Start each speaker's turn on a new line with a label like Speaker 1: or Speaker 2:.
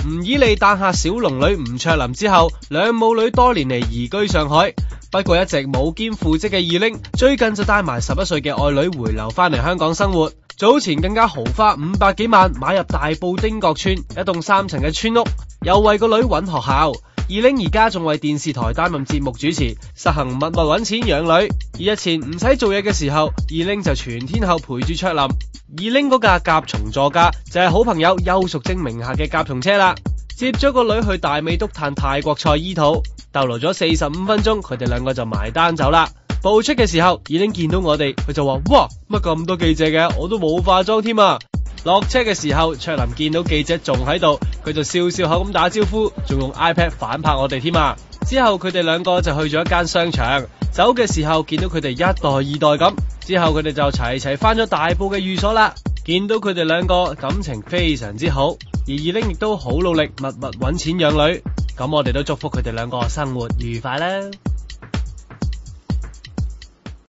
Speaker 1: 吳綺莉誕下小龍女吳卓琳之後，兩母女多年嚟移居上海。不過一直冇兼父職嘅二玲，最近就帶埋11歲嘅愛女回流翻嚟香港生活。早前更加豪花500幾萬買入大埔丁角村一棟3層嘅村屋，又為個女揾學校。二玲而家仲為電視台擔任節目主持，實行默默揾錢養女。而日前唔使做嘢嘅時候，二玲就全天候陪住卓琳。二玲嗰架甲蟲座駕就係好朋友邱淑貞名下嘅甲蟲車啦。接咗個女去大美督嘆泰國菜醫肚，逗留咗45分鐘，佢哋兩個就埋單走啦。步出嘅時候，二玲見到我哋，佢就話：哇，乜咁多記者嘅，我都冇化妝添啊！落車嘅時候，卓琳見到記者仲喺度，佢就笑笑口咁打招呼，仲用 iPad 反拍我哋添啊！之後佢哋兩個就去咗一間商場，走嘅時候見到佢哋一代二代咁，之後佢哋就齊齊翻咗大埔嘅寓所啦。見到佢哋兩個感情非常之好，而二玲亦都好努力，默默揾錢養女，咁我哋都祝福佢哋兩個生活愉快啦。